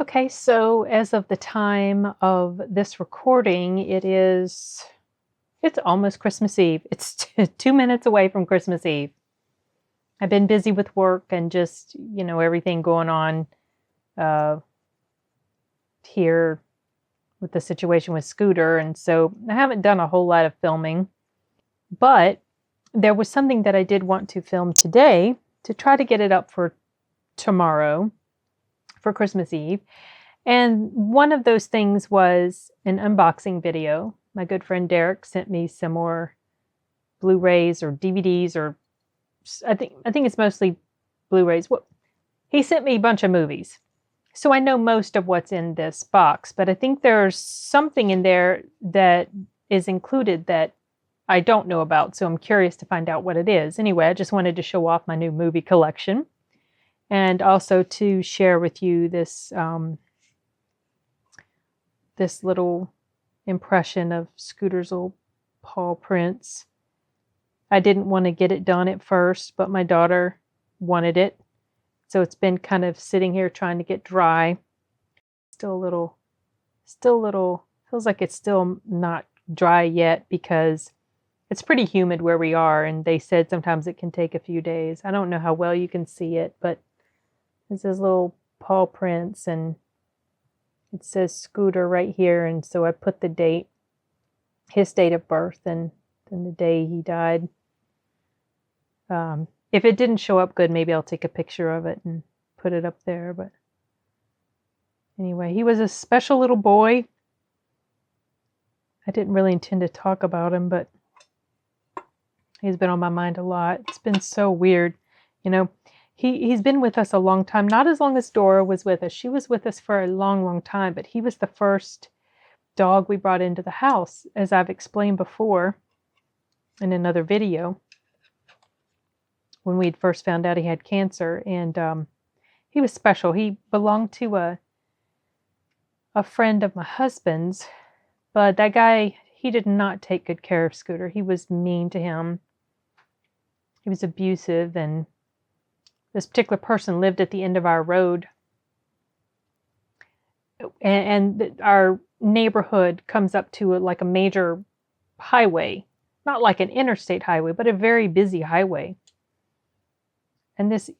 Okay, so as of the time of this recording, it's almost Christmas Eve. It's 2 minutes away from Christmas Eve. I've been busy with work and just, everything going on uh, here with the situation with Scooter. And so I haven't done a whole lot of filming, but there was something that I did want to film today to try to get it up for tomorrow for Christmas Eve. And one of those things was an unboxing video. My good friend Derek sent me some more Blu-rays or DVDs, or I think it's mostly Blu-rays. Well, he sent me a bunch of movies. So I know most of what's in this box, but I think there's something in there that is included that I don't know about. So I'm curious to find out what it is. Anyway, I just wanted to show off my new movie collection and also to share with you this this little impression of Scooter's old paw prints. I didn't want to get it done at first, but my daughter wanted it. So it's been kind of sitting here trying to get dry. Still a little, feels like it's still not dry yet because it's pretty humid where we are. And they said sometimes it can take a few days. I don't know how well you can see it, but this is little paw prints and it says Scooter right here, and so I put the date, his date of birth, and then the day he died. If it didn't show up good, maybe I'll take a picture of it and put it up there. But anyway, he was a special little boy. I didn't really intend to talk about him, but he's been on my mind a lot. It's been so weird, He's been with us a long time, not as long as Dora was with us. She was with us for a long, long time, but he was the first dog we brought into the house, as I've explained before in another video, when we'd first found out he had cancer. And he was special. He belonged to a friend of my husband's, but that guy, he did not take good care of Scooter. He was mean to him. He was abusive, and this particular person lived at the end of our road. And our neighborhood comes up to like a major highway. Not like an interstate highway, but a very busy highway. And this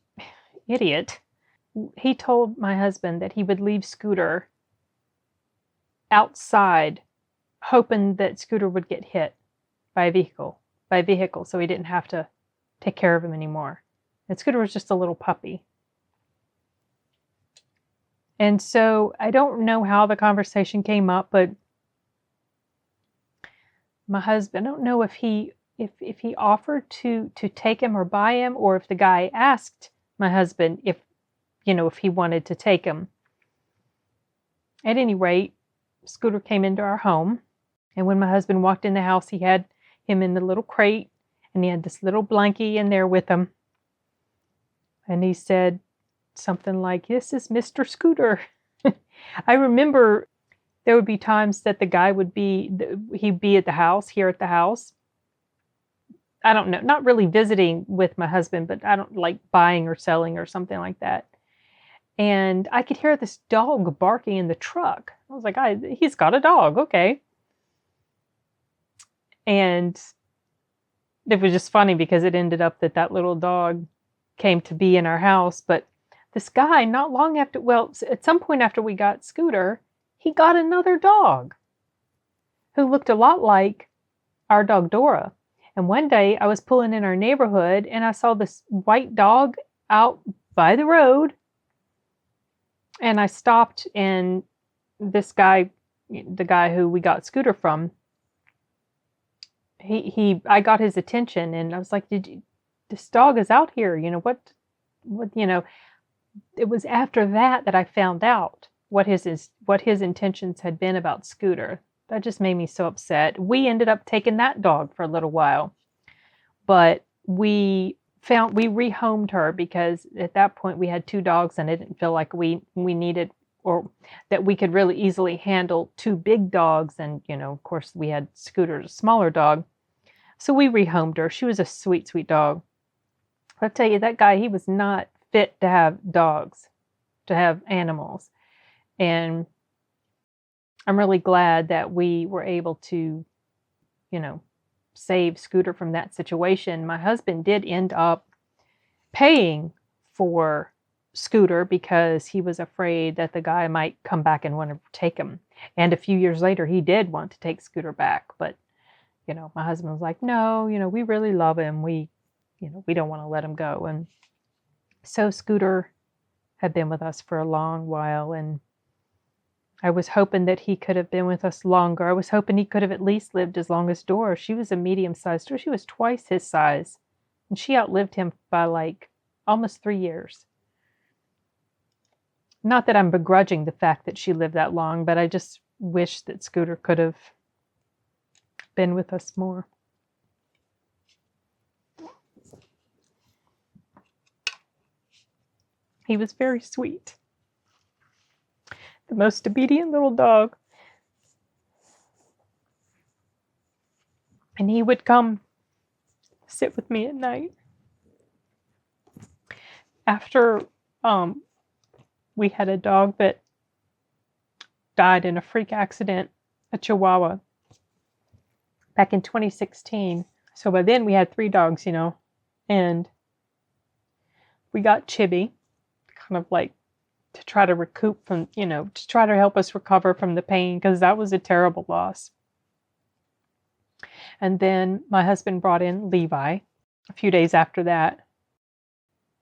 idiot, he told my husband that he would leave Scooter outside, hoping that Scooter would get hit by a vehicle, so he didn't have to take care of him anymore. And Scooter was just a little puppy. And so I don't know how the conversation came up, but my husband, I don't know if he offered to take him or buy him, or if the guy asked my husband if he wanted to take him. At any rate, Scooter came into our home, and when my husband walked in the house, he had him in the little crate, and he had this little blankie in there with him. And he said something like, "This is Mr. Scooter." I remember there would be times that the guy he'd be at the house, here at the house. I don't know, not really visiting with my husband, but I don't like buying or selling or something like that. And I could hear this dog barking in the truck. I was like, he's got a dog, okay. And it was just funny because it ended up that little dog came to be in our house. But this guy, not long after, at some point after we got Scooter, he got another dog who looked a lot like our dog Dora. And one day I was pulling in our neighborhood and I saw this white dog out by the road. And I stopped, and this guy, the guy who we got Scooter from, I got his attention, and I was like, this dog is out here, what, it was after that I found out what his intentions had been about Scooter. That just made me so upset. We ended up taking that dog for a little while, but we rehomed her because at that point we had 2 dogs, and I didn't feel like we needed, or that we could really easily handle 2 big dogs. And, of course we had Scooter, a smaller dog. So we rehomed her. She was a sweet, sweet dog. I'll tell you, that guy, he was not fit to have dogs, to have animals. And I'm really glad that we were able to, you know, save Scooter from that situation. My husband did end up paying for Scooter because he was afraid that the guy might come back and want to take him. And a few years later, he did want to take Scooter back. But, you know, my husband was like, no, you know, we really love him. We don't want to let him go. And so Scooter had been with us for a long while. And I was hoping that he could have been with us longer. I was hoping he could have at least lived as long as Dora. She was a medium-sized Dora. She was twice his size. And she outlived him by like almost 3 years. Not that I'm begrudging the fact that she lived that long, but I just wish that Scooter could have been with us more. He was very sweet. The most obedient little dog. And he would come sit with me at night. After we had a dog that died in a freak accident, a Chihuahua, back in 2016. So by then we had 3 dogs, you know, and we got Chibi, kind of like to try to recoup from, you know, to try to help us recover from the pain, because that was a terrible loss. And then my husband brought in Levi a few days after that.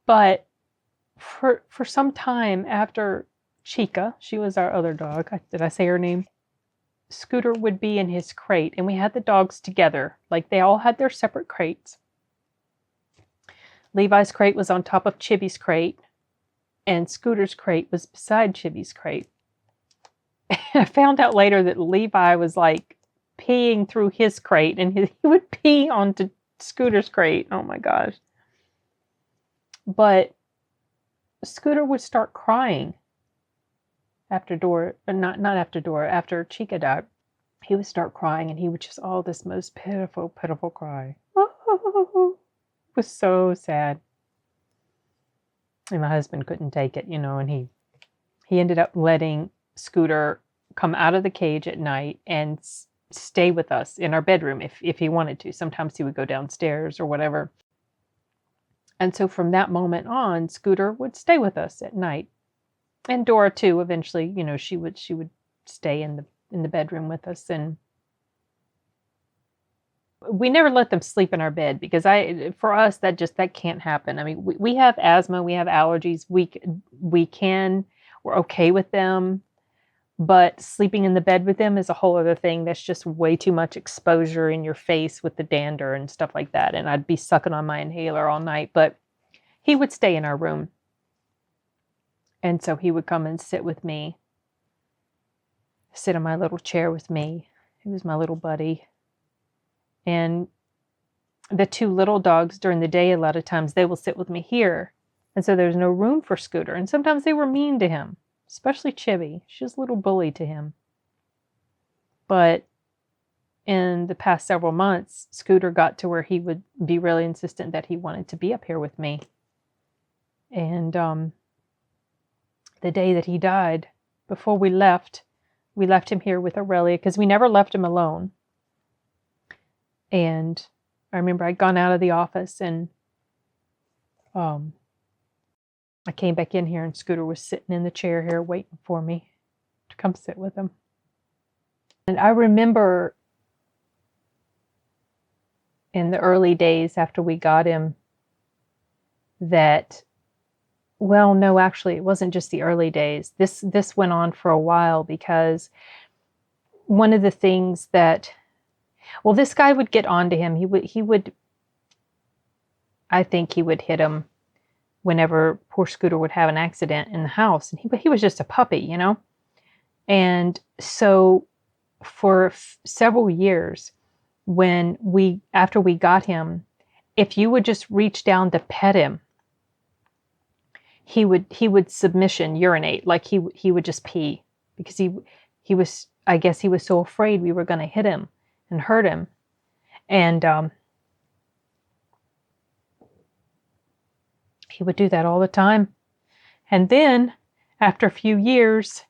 But for some time after Chica, she was our other dog. Did I say her name? Scooter would be in his crate, and we had the dogs together. Like, they all had their separate crates. Levi's crate was on top of Chibi's crate, and Scooter's crate was beside Chibi's crate. I found out later that Levi was like peeing through his crate, and he would pee onto Scooter's crate. Oh my gosh. But Scooter would start crying after Dora, not after Dora, after Chica died. He would start crying, and he would just, this most pitiful, pitiful cry. Oh, it was so sad. And my husband couldn't take it, you know, and he ended up letting Scooter come out of the cage at night and stay with us in our bedroom if he wanted to. Sometimes he would go downstairs or whatever. And so from that moment on, Scooter would stay with us at night. And Dora too, eventually, you know, she would stay in the bedroom with us. And we never let them sleep in our bed, because for us, that can't happen. I mean, we have asthma, we have allergies. We're okay with them, but sleeping in the bed with them is a whole other thing. That's just way too much exposure in your face with the dander and stuff like that. And I'd be sucking on my inhaler all night, but he would stay in our room. And so he would come and sit with me, sit in my little chair with me. He was my little buddy. And the 2 little dogs during the day, a lot of times they will sit with me here. And so there's no room for Scooter. And sometimes they were mean to him, especially Chibi. She was a little bully to him. But in the past several months, Scooter got to where he would be really insistent that he wanted to be up here with me. And the day that he died, before we left him here with Aurelia, because we never left him alone. And I remember I'd gone out of the office, and I came back in here, and Scooter was sitting in the chair here waiting for me to come sit with him. And I remember in the early days after we got him that, well, no, actually, it wasn't just the early days. This went on for a while, because one of the things that, well, this guy would get on to him. I think he would hit him whenever poor Scooter would have an accident in the house. And he was just a puppy, you know? And so for several years, after we got him, if you would just reach down to pet him, he would submission urinate, like he would just pee, because he was, I guess he was so afraid we were going to hit him and hurt him. And he would do that all the time. And then after a few years,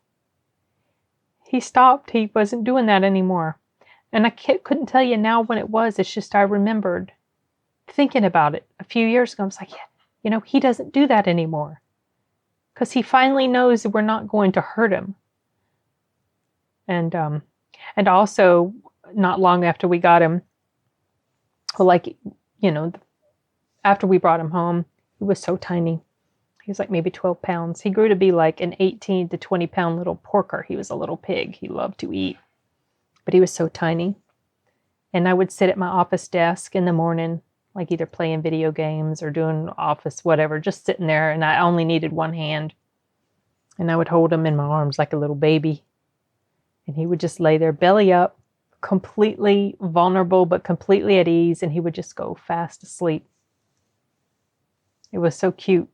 he stopped. He wasn't doing that anymore. And I couldn't tell you now when it was. It's just I remembered thinking about it a few years ago. I was like, yeah, you know, he doesn't do that anymore. Because he finally knows that we're not going to hurt him. And also, not long after we got him, well, like, you know, after we brought him home, he was so tiny. He was like maybe 12 pounds. He grew to be like an 18 to 20 pound little porker. He was a little pig. He loved to eat. But he was so tiny. And I would sit at my office desk in the morning, like either playing video games or doing office, whatever, just sitting there. And I only needed one hand. And I would hold him in my arms like a little baby. And he would just lay there belly up, completely vulnerable, but completely at ease. And he would just go fast asleep. It was so cute.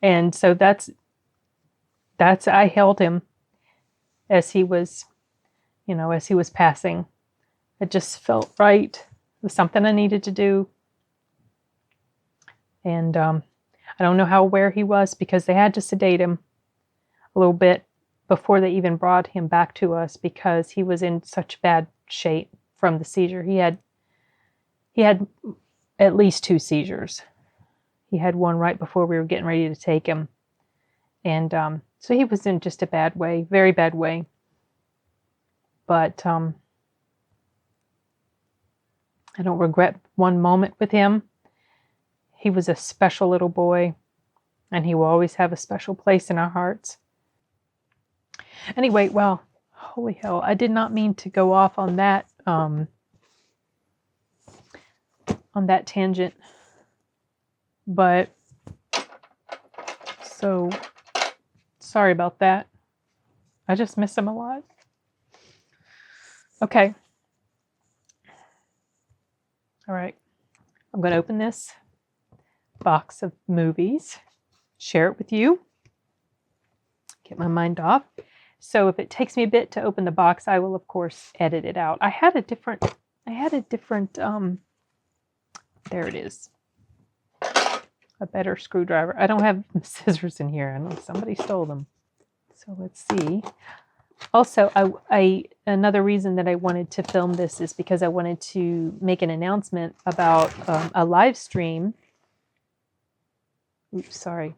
And so that's I held him as he was, you know, as he was passing. It just felt right. It was something I needed to do. And I don't know how aware he was because they had to sedate him a little bit before they even brought him back to us because he was in such bad shape from the seizure. He had at least 2 seizures. He had one right before we were getting ready to take him. And so he was in just a bad way, very bad way. But I don't regret one moment with him. He was a special little boy, and he will always have a special place in our hearts. Anyway, well, holy hell, I did not mean to go off on that tangent. But, so, sorry about that. I just miss him a lot. Okay. All right. I'm going to open this box of movies, share it with you, get my mind off. So if it takes me a bit to open the box, I will, of course, edit it out. I had a different, there it is. A better screwdriver. I don't have scissors in here. I know somebody stole them. So let's see. Also, another reason that I wanted to film this is because I wanted to make an announcement about a live stream. Oops, sorry.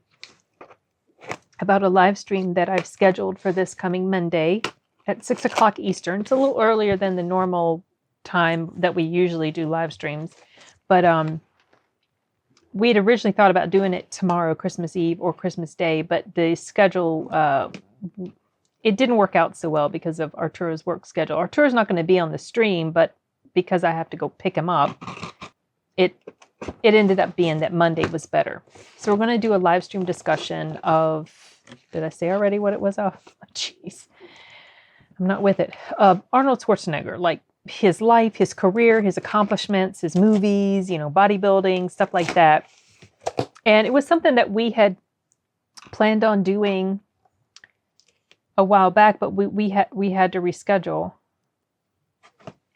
About a live stream that I've scheduled for this coming Monday at 6 o'clock Eastern. It's a little earlier than the normal time that we usually do live streams. But we had originally thought about doing it tomorrow, Christmas Eve or Christmas Day, but the schedule, it didn't work out so well because of Arturo's work schedule. Arturo's not going to be on the stream, but because I have to go pick him up, it ended up being that Monday was better. So we're going to do a live stream discussion of, did I say already what it was? Oh, jeez. I'm not with it. Arnold Schwarzenegger, like his life, his career, his accomplishments, his movies, you know, bodybuilding, stuff like that. And it was something that we had planned on doing a while back, but we had to reschedule.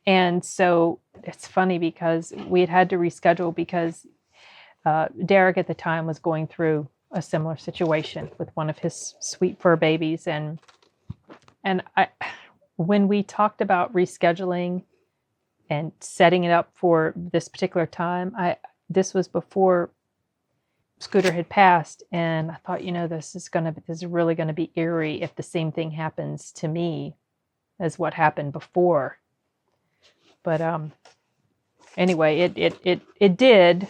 And so it's funny because we had to reschedule because Derek at the time was going through a similar situation with one of his sweet fur babies. And when we talked about rescheduling and setting it up for this particular time, this was before Scooter had passed, and I thought, you know, this is really going to be eerie if the same thing happens to me as what happened before. But anyway, it did.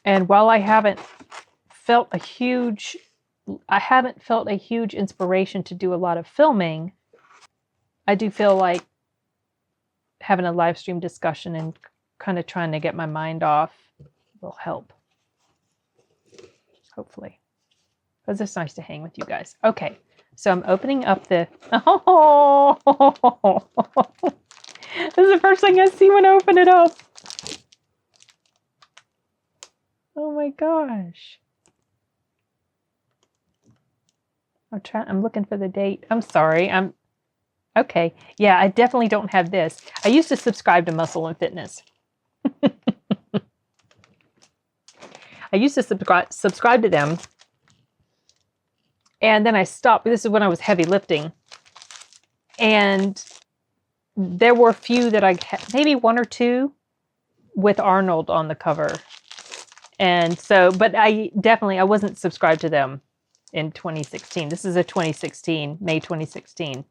And while I haven't felt a huge inspiration to do a lot of filming, I do feel like having a live stream discussion and kind of trying to get my mind off will help. Hopefully. Because it's nice to hang with you guys. Okay, so I'm opening up the... Oh! This is the first thing I see when I open it up. Oh my gosh. I'm looking for the date. I'm sorry. Okay. Yeah, I definitely don't have this. I used to subscribe to Muscle and Fitness. I used to subscribe to them. And then I stopped. This is when I was heavy lifting. And there were a few that I had, maybe one or two with Arnold on the cover. And so, but I wasn't subscribed to them in 2016. This is a 2016, May 2016.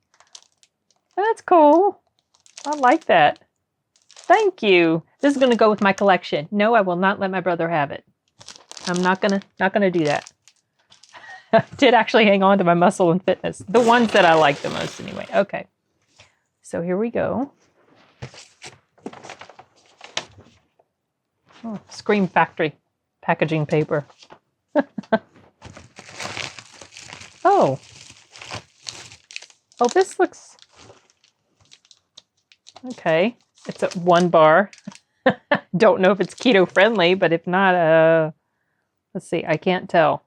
That's cool. I like that. Thank you. This is going to go with my collection. No, I will not let my brother have it. I'm not gonna do that. I did actually hang on to my Muscle and Fitness. The ones that I like the most anyway. Okay. So here we go. Oh, Scream Factory packaging paper. Oh. Oh, this looks... Okay. It's a 1 bar. Don't know if it's keto friendly, but if not, let's see. I can't tell.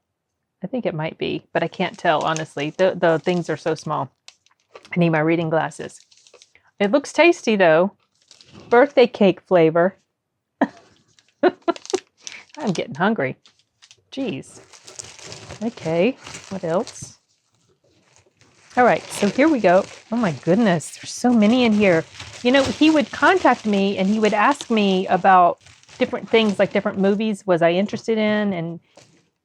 I think it might be, but I can't tell, honestly. The things are so small. I need my reading glasses. It looks tasty, though. Birthday cake flavor. I'm getting hungry. Jeez. Okay, what else? All right, so here we go. Oh my goodness, there's so many in here. You know, he would contact me and he would ask me about different things, like different movies was I interested in, and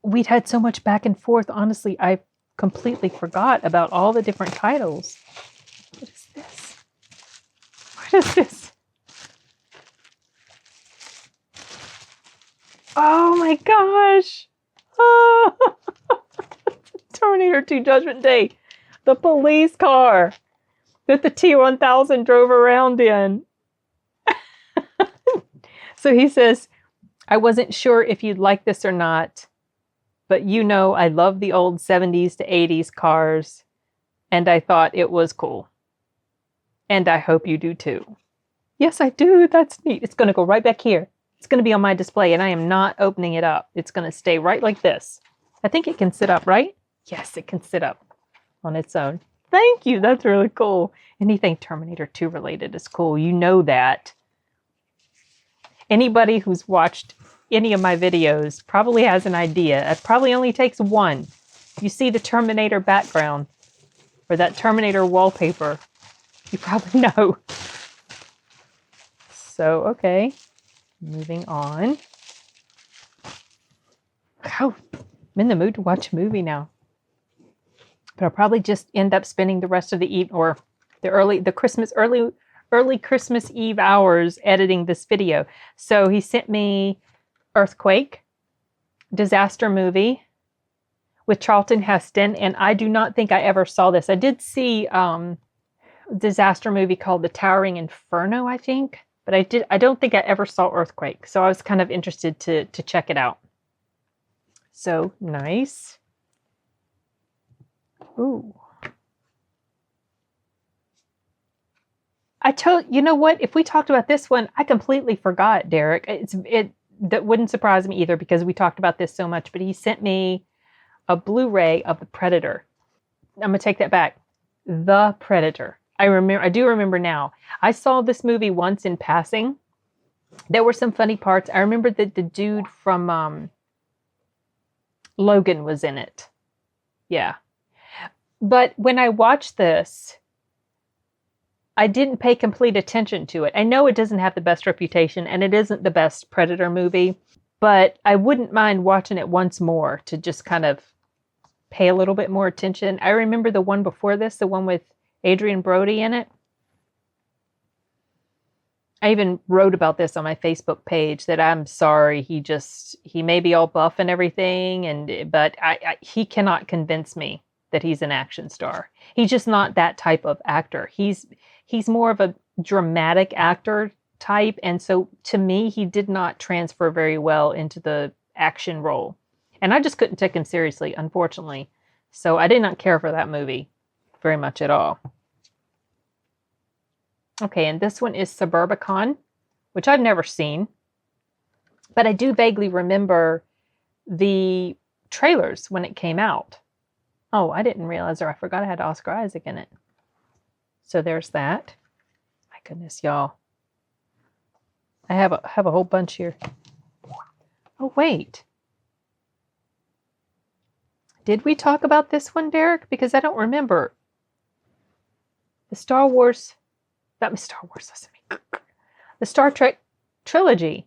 we'd had so much back and forth. Honestly, I completely forgot about all the different titles. What is this? What is this? Oh my gosh. Oh. Terminator 2 Judgment Day. The police car that the T-1000 drove around in. So he says, I wasn't sure if you'd like this or not, but you know I love the old 70s to 80s cars, and I thought it was cool. And I hope you do too. Yes, I do. That's neat. It's going to go right back here. It's going to be on my display, and I am not opening it up. It's going to stay right like this. I think it can sit up, right? Yes, it can sit up on its own. Thank you. That's really cool. Anything Terminator 2 related is cool. You know that. Anybody who's watched any of my videos probably has an idea. It probably only takes one. You see the Terminator background or that Terminator wallpaper, you probably know. So, okay. Moving on. Oh, I'm in the mood to watch a movie now. But I'll probably just end up spending the rest of the evening or the early Christmas Eve hours editing this video. So he sent me Earthquake, disaster movie with Charlton Heston, and I do not think I ever saw this. I did see a disaster movie called The Towering Inferno, I think, but I don't think I ever saw Earthquake. So I was kind of interested to check it out. So nice. Ooh. You know what? If we talked about this one, I completely forgot, Derek. That wouldn't surprise me either because we talked about this so much, but he sent me a Blu-ray of The Predator. I'm going to take that back. The Predator. I do remember now. I saw this movie once in passing. There were some funny parts. I remember that the dude from Logan was in it. Yeah. But when I watched this, I didn't pay complete attention to it. I know it doesn't have the best reputation and it isn't the best Predator movie, but I wouldn't mind watching it once more to just kind of pay a little bit more attention. I remember the one before this, the one with Adrian Brody in it. I even wrote about this on my Facebook page that I'm sorry, he may be all buff and everything, but he cannot convince me that he's an action star. He's just not that type of actor. He's more of a dramatic actor type, and so to me, he did not transfer very well into the action role. And I just couldn't take him seriously, unfortunately. So I did not care for that movie very much at all. Okay, and this one is Suburbicon, which I've never seen. But I do vaguely remember the trailers when it came out. Oh, I didn't realize, or I forgot I had Oscar Isaac in it. So there's that. My goodness, y'all. I have a whole bunch here. Oh, wait. Did we talk about this one, Derek? Because I don't remember. The Star Wars, the Star Trek trilogy,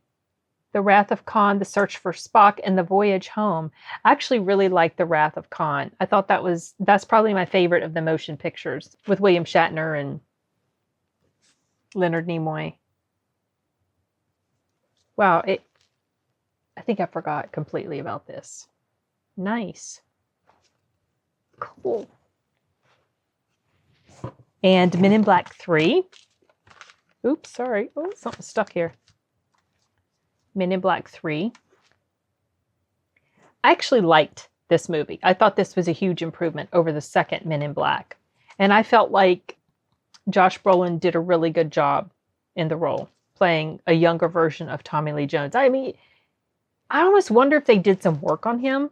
The Wrath of Khan, The Search for Spock, and The Voyage Home. I actually really liked The Wrath of Khan. I thought that's probably my favorite of the motion pictures with William Shatner and Leonard Nimoy. Wow, I think I forgot completely about this. Nice. Cool. And Men in Black 3. Oops, sorry. Oh, something's stuck here. Men in Black 3. I actually liked this movie. I thought this was a huge improvement over the second Men in Black. And I felt like Josh Brolin did a really good job in the role, playing a younger version of Tommy Lee Jones. I mean, I almost wonder if they did some work on him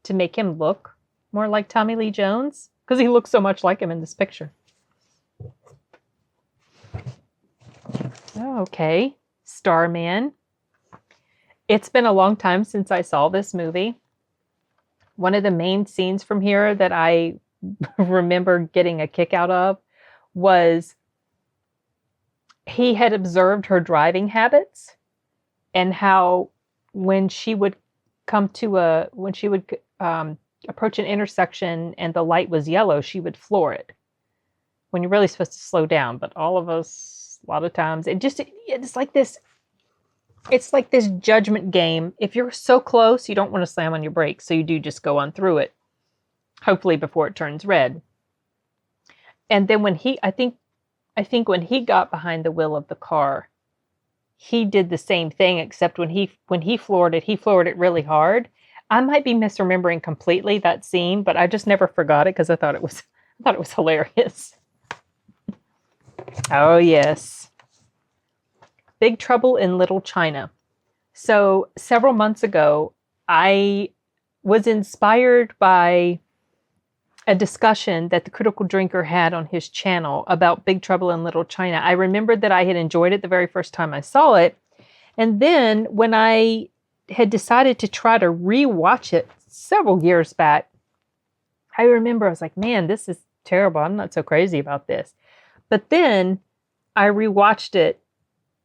to make him look more like Tommy Lee Jones, because he looks so much like him in this picture. Okay, Starman. It's been a long time since I saw this movie. One of the main scenes from here that I remember getting a kick out of was he had observed her driving habits and how when she would approach an intersection and the light was yellow, she would floor it when you're really supposed to slow down. But all of us, a lot of times, it's like this judgment game. If you're so close, you don't want to slam on your brakes. So you do just go on through it, hopefully before it turns red. And then I think when he got behind the wheel of the car, he did the same thing, except when he floored it really hard. I might be misremembering completely that scene, but I just never forgot it because I thought it was hilarious. Oh yes. Big Trouble in Little China. So several months ago, I was inspired by a discussion that the Critical Drinker had on his channel about Big Trouble in Little China. I remembered that I had enjoyed it the very first time I saw it. And then when I had decided to try to rewatch it several years back, I remember I was like, man, this is terrible. I'm not so crazy about this. But then I rewatched it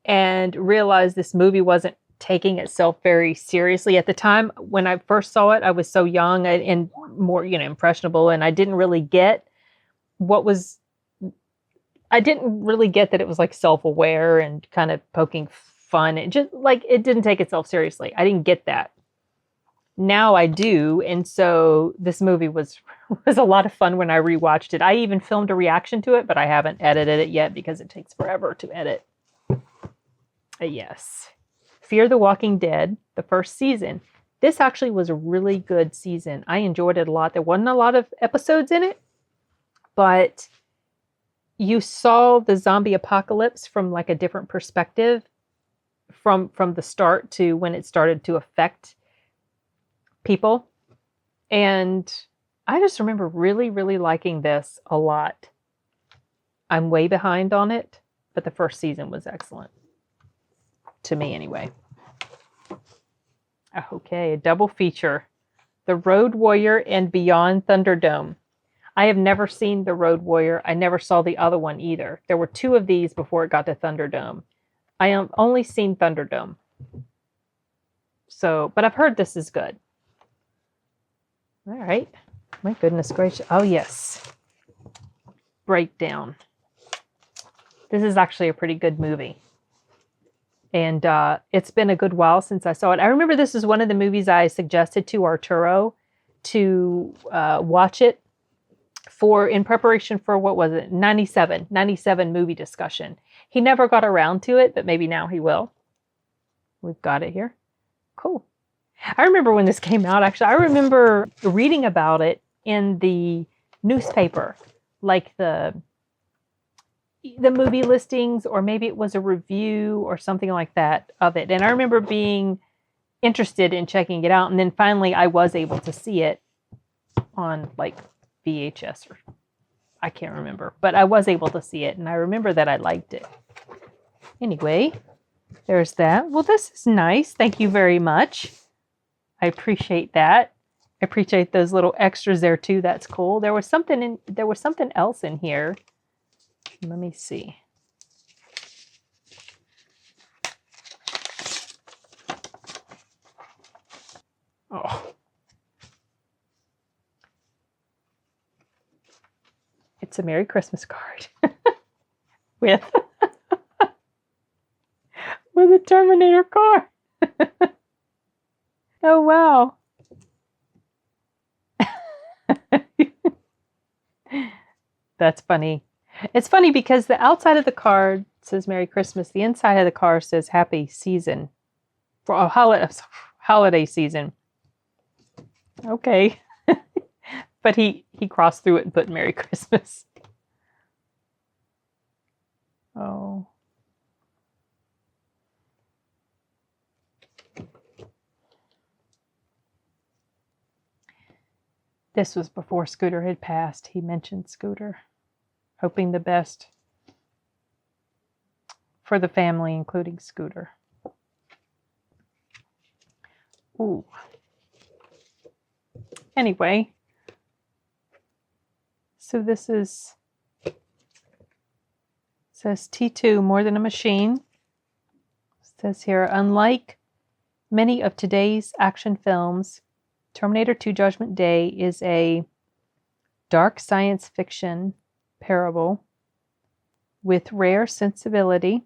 and realized this movie wasn't taking itself very seriously. At the time when I first saw it, I was so young and more, impressionable, and I didn't really get that it was like self-aware and kind of poking fun. It just like, it didn't take itself seriously. I didn't get that. Now I do. And so this movie was a lot of fun when I rewatched it. I even filmed a reaction to it, but I haven't edited it yet because it takes forever to edit. Yes. Fear the Walking Dead, the first season. This actually was a really good season. I enjoyed it a lot. There wasn't a lot of episodes in it, but you saw the zombie apocalypse from like a different perspective from the start to when it started to affect people. And I just remember really, really liking this a lot. I'm way behind on it, but the first season was excellent. To me, anyway. Okay, a double feature. The Road Warrior and Beyond Thunderdome. I have never seen The Road Warrior. I never saw the other one either. There were two of these before it got to Thunderdome. I have only seen Thunderdome. So, but I've heard this is good. All right. My goodness gracious. Oh, yes. Breakdown. This is actually a pretty good movie. And it's been a good while since I saw it. I remember this is one of the movies I suggested to Arturo to watch it in preparation for, what was it, 97 movie discussion. He never got around to it, but maybe now he will. We've got it here. Cool. I remember when this came out, actually. I remember reading about it in the newspaper, like the movie listings, or maybe it was a review or something like that of it. And I remember being interested in checking it out. And then finally I was able to see it on like VHS, or I can't remember, but I was able to see it. And I remember that I liked it. Anyway, there's that. Well, this is nice. Thank you very much. I appreciate that. I appreciate those little extras there too. That's cool. There was something else in here. Let me see. Oh. It's a Merry Christmas card with a Terminator car. Oh wow. That's funny. It's funny because the outside of the card says Merry Christmas. The inside of the card says Happy Season. For a holiday season. Okay. But he crossed through it and put Merry Christmas. Oh. This was before Scooter had passed. He mentioned Scooter, hoping the best for the family, including Scooter. Ooh. Anyway, so this is, says T2, More Than a Machine. It says here, unlike many of today's action films, Terminator 2 Judgment Day is a dark science fiction parable with rare sensitivity.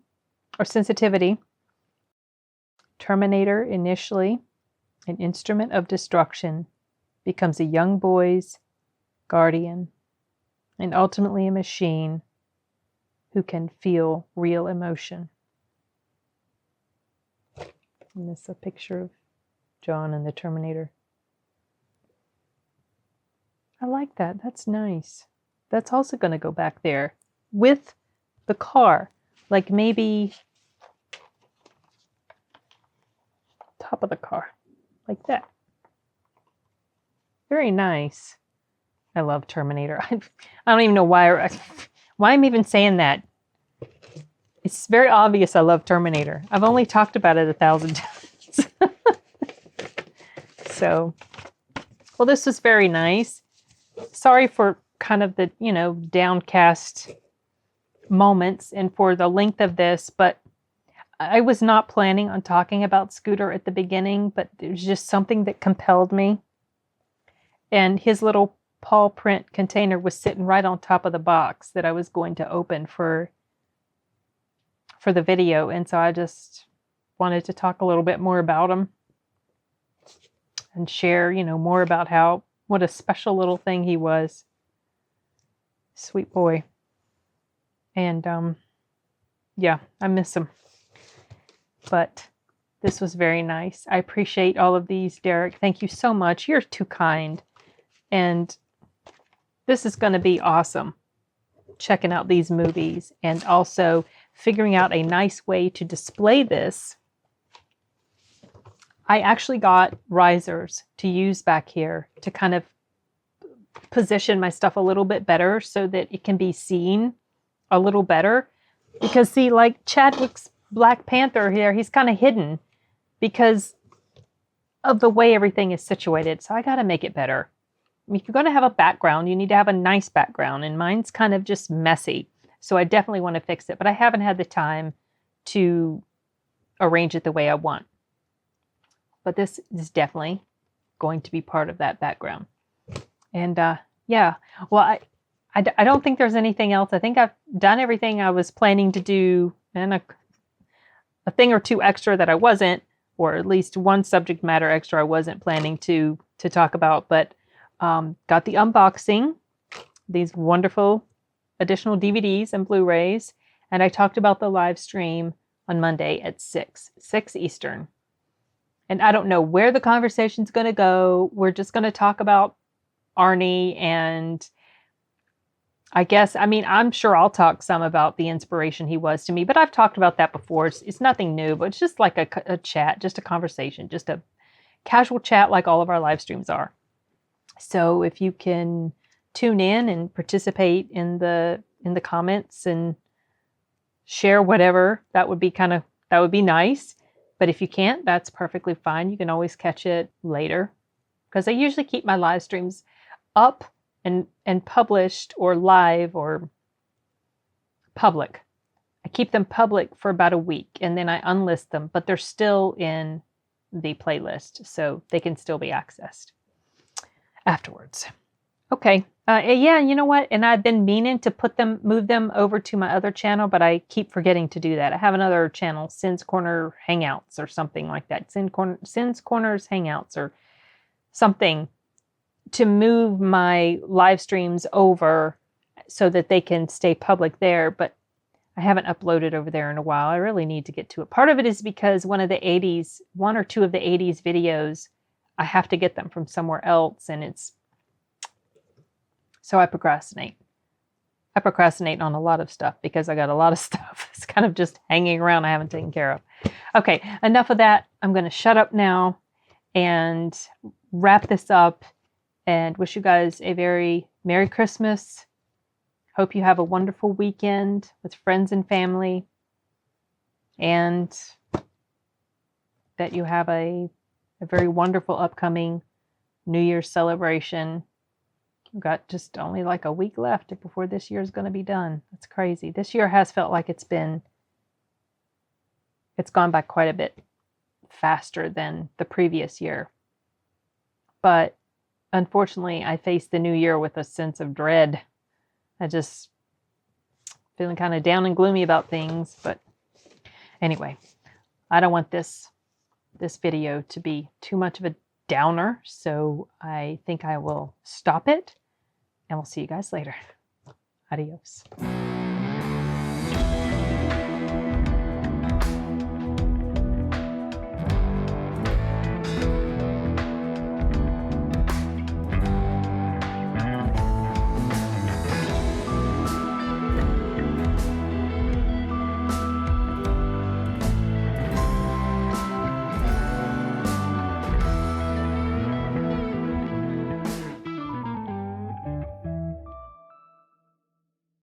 Terminator, initially an instrument of destruction, becomes a young boy's guardian and ultimately a machine who can feel real emotion. And this is a picture of John and the Terminator. I like that. That's nice. That's also going to go back there with the car. Like maybe top of the car. Like that. Very nice. I love Terminator. I don't even know why I'm even saying that. It's very obvious I love Terminator. I've only talked about it 1,000 times. So, well, this was very nice. Sorry for kind of the, downcast moments and for the length of this, but I was not planning on talking about Scooter at the beginning, but it was just something that compelled me. And his little paw print container was sitting right on top of the box that I was going to open for the video. And so I just wanted to talk a little bit more about him and share, more about what a special little thing he was. Sweet boy. And, yeah, I miss him. But this was very nice. I appreciate all of these, Derek. Thank you so much. You're too kind. And this is going to be awesome. Checking out these movies and also figuring out a nice way to display this. I actually got risers to use back here to kind of position my stuff a little bit better so that it can be seen a little better. Because see, like Chadwick's Black Panther here, he's kind of hidden because of the way everything is situated. So I got to make it better. I mean, if you're going to have a background, you need to have a nice background, and mine's kind of just messy. So I definitely want to fix it, but I haven't had the time to arrange it the way I want. But this is definitely going to be part of that background. And yeah, well, I don't think there's anything else. I think I've done everything I was planning to do, and a thing or two extra that I wasn't, or at least one subject matter extra I wasn't planning to talk about. But got the unboxing, these wonderful additional DVDs and Blu-rays, and I talked about the live stream on Monday at 6 Eastern. And I don't know where the conversation's going to go. We're just going to talk about Arnie, and I'm sure I'll talk some about the inspiration he was to me, but I've talked about that before. It's nothing new, but it's just like a chat, just a conversation, just a casual chat like all of our live streams are. So if you can tune in and participate in the comments and share whatever, that would be nice. But if you can't, that's perfectly fine. You can always catch it later because I usually keep my live streams up and published or live or public. I keep them public for about a week and then I unlist them, but they're still in the playlist, so they can still be accessed afterwards. Okay. Yeah, you know what? And I've been meaning to move them over to my other channel, but I keep forgetting to do that. I have another channel, Cyns Corner Hangouts or something like that. Cyns Corners Hangouts or something, to move my live streams over so that they can stay public there. But I haven't uploaded over there in a while. I really need to get to it. Part of it is because one or two of the 80s videos, I have to get them from somewhere else, and so I procrastinate. I procrastinate on a lot of stuff because I got a lot of stuff. It's kind of just hanging around I haven't taken care of. Okay, enough of that. I'm going to shut up now and wrap this up and wish you guys a very Merry Christmas. Hope you have a wonderful weekend with friends and family, and that you have a very wonderful upcoming New Year's celebration. We've got just only like a week left before this year is going to be done. That's crazy. This year has felt like it's gone by quite a bit faster than the previous year. But unfortunately, I face the new year with a sense of dread. I just feeling kind of down and gloomy about things. But anyway, I don't want this video to be too much of a downer. So I think I will stop it, and we'll see you guys later. Adios.